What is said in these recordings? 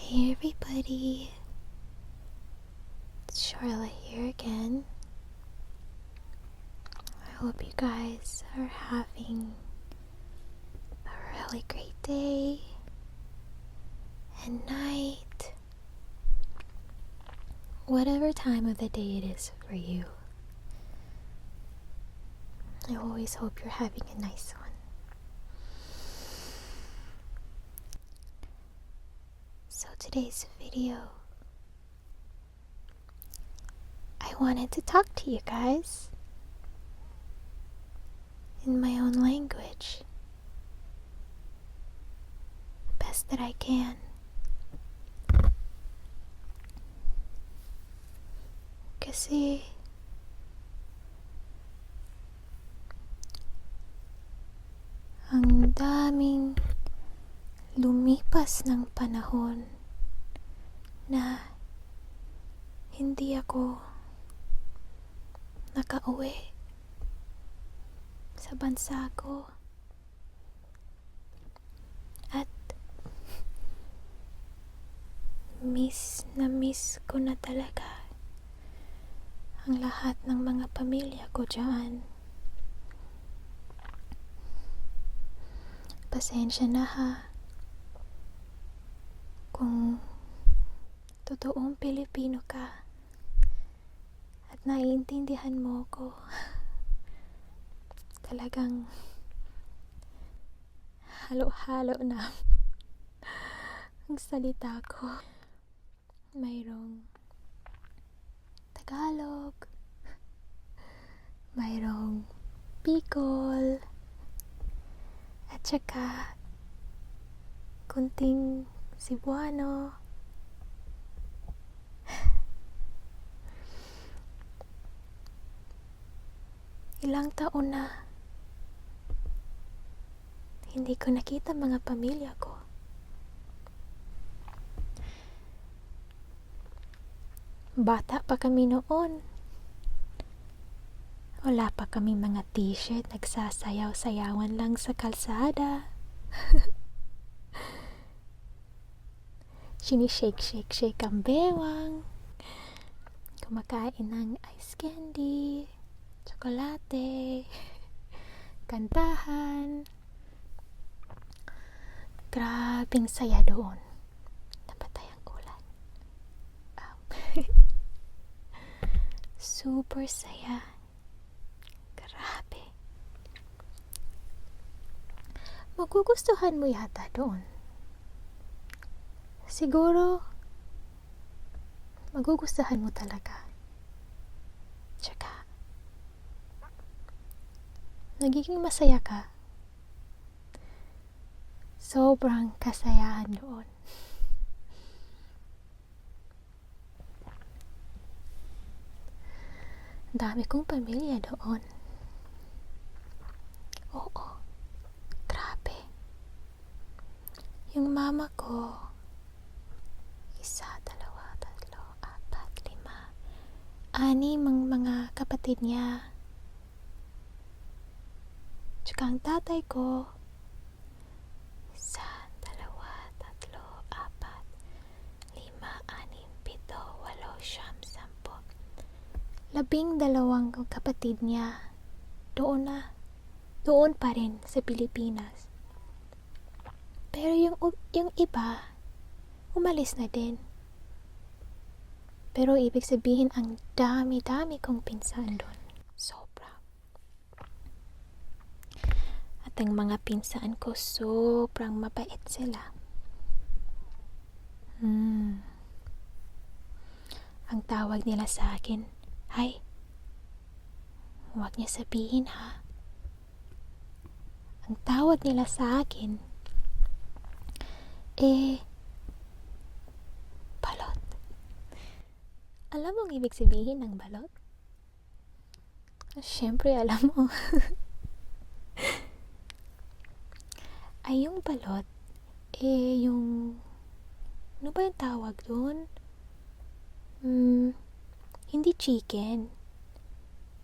Hey everybody, it's Charlotte here again. I hope you guys are having a really great day and night, whatever time of the day it is for you. I always hope you're having a nice one. So today's video, I wanted to talk to you guys in my own language, best that I can. Kasi ang daming lumipas ng panahon na hindi ako nakauwi sa bansa ko. At miss ko na talaga ang lahat ng mga pamilya ko dyan. Pasensya na ha kung totoong Pilipino ka at naiintindihan mo ko. Talagang halo-halo na ang salita ko. Mayroong Tagalog, mayroong Bicol, at saka kunting Cebuano. Ilang taon na hindi ko nakita mga pamilya ko. Bata pa kami noon. Wala pa kami mga t-shirt, nagsasayaw-sayawan lang sa kalsada. Sinishake-shake ang bewang. Kumakain ng ice candy, tsokolate, kantahan. Grabing saya doon. Napatay ang ulan. Super saya. Grabe. Magugustuhan mo yata doon. Siguro, magugustuhan mo talaga. Tsaka, nagiging masaya ka. Sobrang kasayahan doon. Dami kong pamilya doon. Oo, grabe. Yung mama ko, 1, 2, 3, 4, 5, 6 ang mga kapatid niya. Tsaka ang tatay ko, 1, 2, 3, 4, 5, 6, 7, 8, 9, 10, 12 kapatid niya. Doon pa rin sa Pilipinas. Pero yung iba, umalis na din. Pero ibig sabihin, ang dami-dami kong pinsan doon. Sobra. At ang mga pinsan ko, sobrang mabait sila. Ang tawag nila sa akin, "Hay, huwag niya sabihin ha." Ang tawag nila sa akin, balot. Alam mo ang ibig sabihin ng balot? Siyempre, alam mo. Ay, yung balot, yung, ano ba yung tawag doon? Hindi chicken.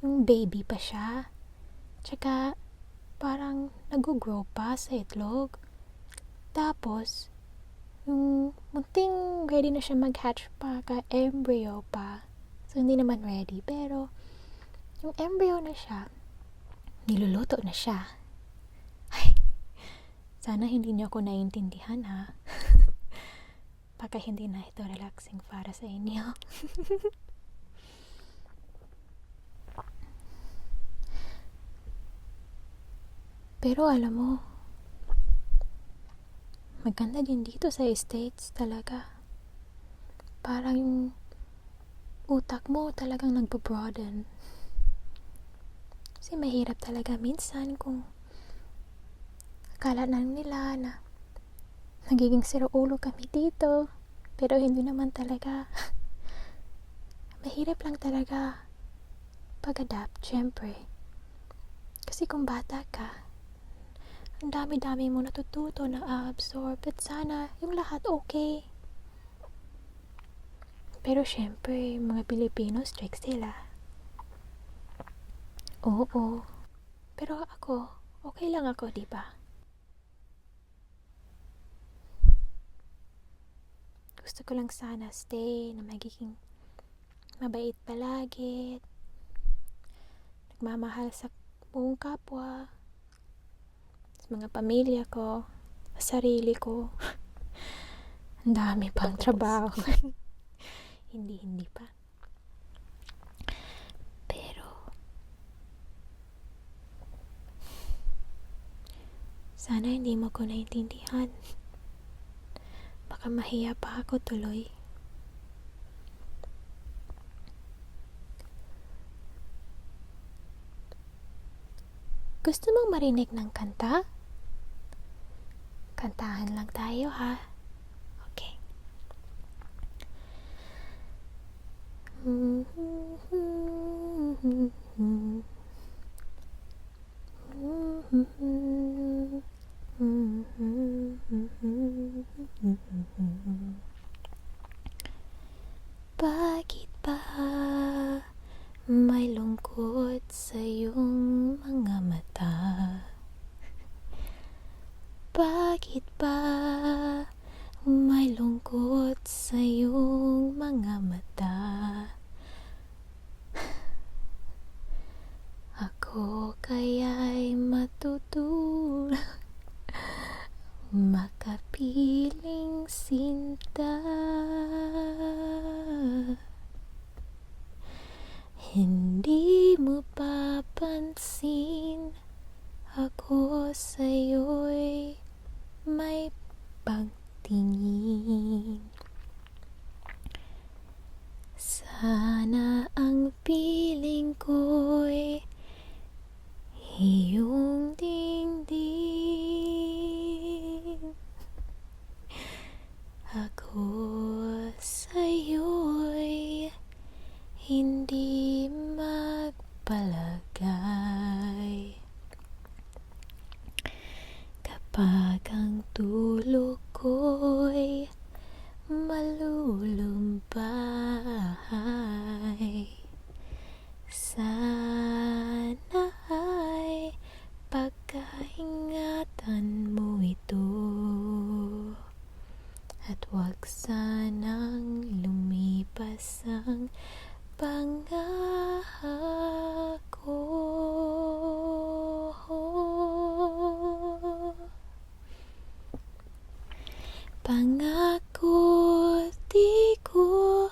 Yung baby pa siya. Tsaka, parang nag-grow pa sa itlog. Tapos, Yung munting ready na siya mag-hatch pa, ka-embryo pa. So, hindi naman ready. Pero, yung embryo na siya, niluluto na siya. Ay, sana hindi niyo ako naiintindihan, ha? Baka hindi na ito relaxing para sa inyo. Pero alam mo, maganda din dito sa States talaga. Parang yung utak mo talagang nagbo-broaden. Kasi mahirap talaga minsan kung akala na nila na nagiging siro-ulo kami dito. Pero hindi naman talaga. Mahirap lang talaga pag-adapt, syempre. Kasi kung bata ka, ang dami-dami mo natututo na absorb at sana yung lahat okay. Pero syempre, mga Pilipino strict sila. Oo. Pero ako, okay lang ako, diba? Gusto ko lang sana stay na magiging mabait palagi, nagmamahal sa buong kapwa, sa mga pamilya ko, sa sarili ko. Ang dami pang trabaho. hindi pa. Pero sana hindi mo ko naintindihan. Baka mahiya pa ako tuloy. Gusto mong marinig ng kanta? Kantahan lang tayo, ha? Okay. Bakit ba may lungkot sa iyong mga mata? Bakit ba may lungkot sa iyong mga mata? Ako kaya'y matutulog makapiling sinta. Hindi mo papansin ako sa'yo'y may pagtingin. Sana ang piling ko'y iyong dingding. Ako sa'yo'y hindi magpalagay. Kapag ang tulog ko'y malulumbay, sana ay pagkaingatan mo ito at wag sanang lumipas ang pangako. Pangako di ko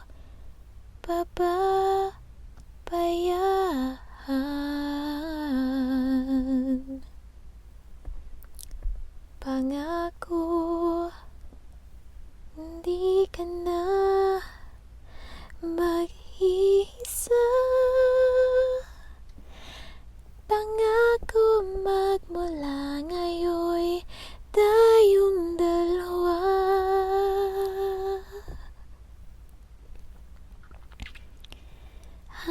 papabayaan. Pangako hindi ka na mag-iisa. Pangako magmula ngayon'y tayong dalawa.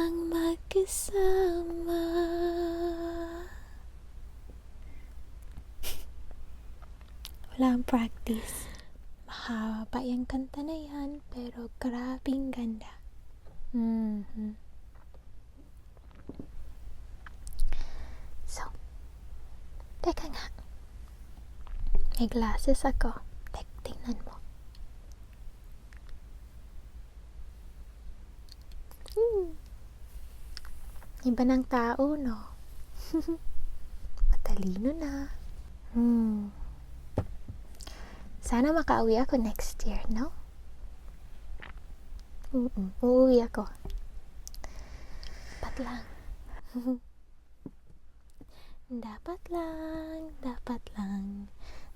Ang magkasama. Walang practice. Mahaba yung kanta na yan, pero grabing ganda. So, teka nga. May glasses ako. Tingnan mo. Iba ng tao, no? Matalino na. Sana makauwi ako next year, no? Uuwi ako. Dapat lang. Dapat lang, dapat lang,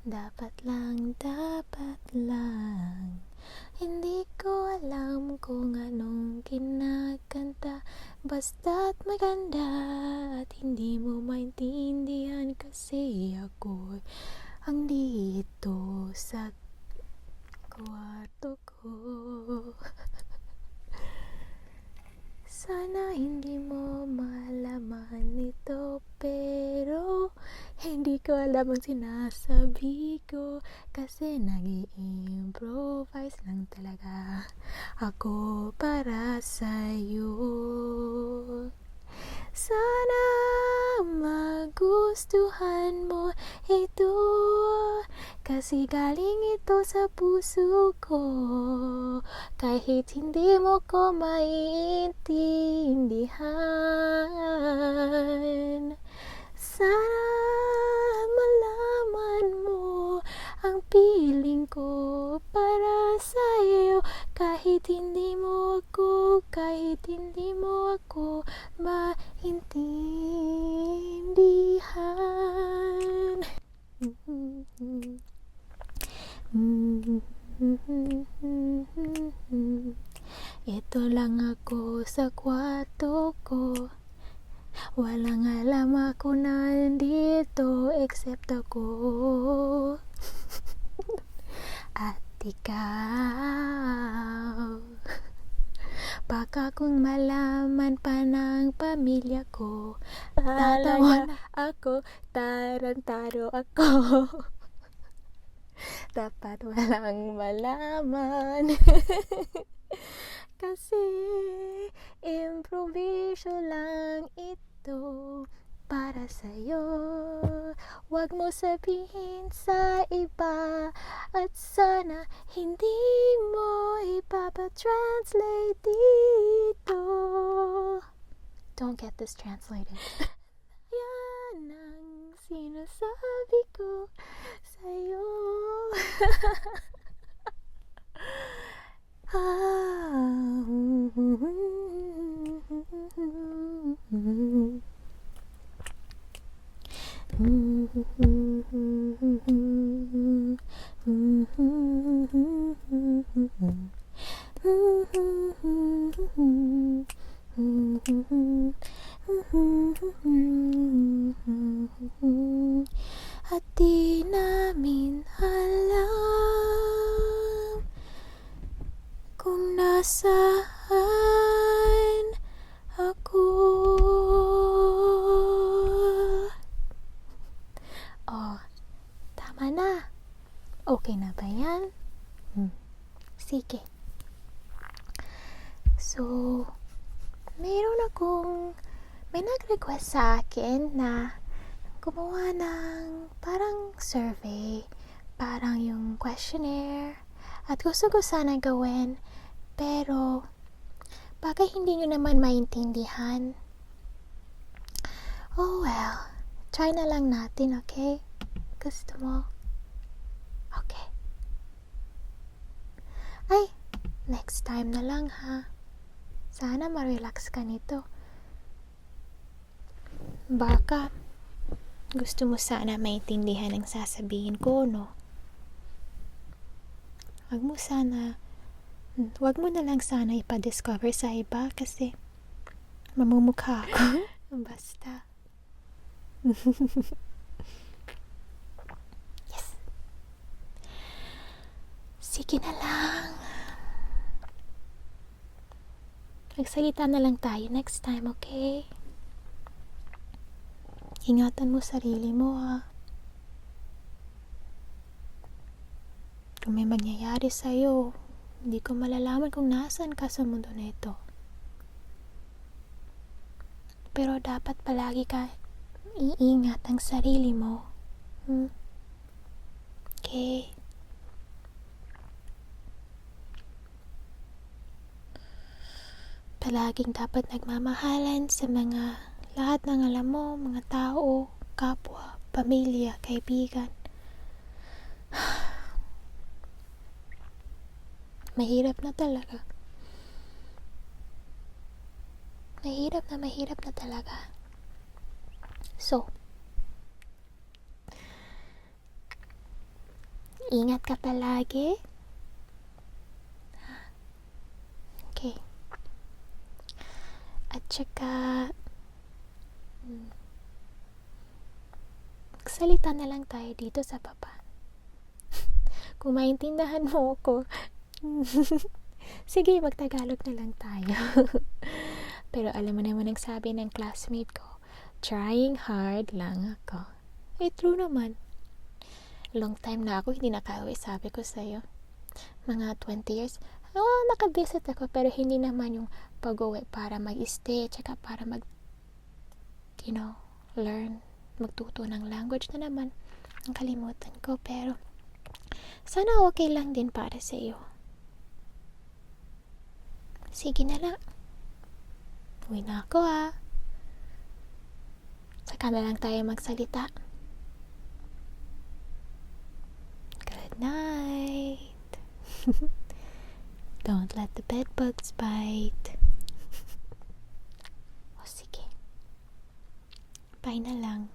dapat lang, dapat lang. Hindi ko alam kung anong kinakanta, basta't maganda at hindi mo maintindihan kasi ako ang dito sa kwarto ko. Sana hindi mo malaman ito, pero hindi ko alam ang sinasabi ko kasi nag-i-improvise lang talaga ako para sa'yo. Sana magustuhan mo ito kasi galing ito sa puso ko. Kahit hindi mo ko maiintindihan, sana malaman mo ang piling ko para sa'yo. Kahit hindi mo ako maintindihan. Ito lang ako sa kwarto ko, walang alam ako nandito except ako at ikaw. Baka kung malaman pa ng pamilya ko, tatawa na ako, tarantado ako. Dapat walang malaman. Kasi improvisyo lang ito para sa'yo. Huwag mo sabihin sa iba at sana hindi mo ipapa-translate dito. Don't get this translated. Yan ang sinasabi ko sa'yo. At di namin alam kung nasaan ako. Oh, tama na. Okay na ba yan? Sige. So, may nag-request sa akin na gumawa ng parang survey, parang yung questionnaire, at gusto ko sana gawin, pero baka hindi nyo naman maintindihan. Oh well, try na lang natin, okay? Gusto mo? Okay. Ay, next time na lang ha. Sana ma-relax ka nito. Baka gusto mo sana maintindihan ang sasabihin ko, no? Wag mo na lang sana ipa-discover sa iba kasi mamumukha ako. Basta. Yes. Sige na lang. Magsalita na lang tayo next time, okay? Ingatan mo sarili mo, ha? Kung may mangyayari sa'yo, hindi ko malalaman kung nasaan ka sa mundo na ito. Pero dapat palagi ka iingat ang sarili mo. Okay? palaging dapat nagmamahalan sa lahat ng alam mo, mga tao, kapwa, pamilya, kaibigan. Mahirap na talaga. Mahirap na talaga. So, ingat ka palagi. Okay. At saka, magsalita na lang tayo dito sa baba. Kung maintindahan mo ako, sige, magtagalog na lang tayo. Pero alam mo naman ang sabi ng classmate ko, trying hard lang ako. True naman. Long time na ako hindi nakauwi, sabi ko sa'yo. Mga 20 years. Nakavisit ako, pero hindi naman yung pag-uwi para mag-stay, tsaka para learn, magtuto ng language na naman. Ang kalimutan ko, pero sana okay lang din para sa iyo. Sige na lang. Uwi na ako Saka na lang tayo magsalita. Good night. Don't let the bed bugs bite. O sige. Bye na lang.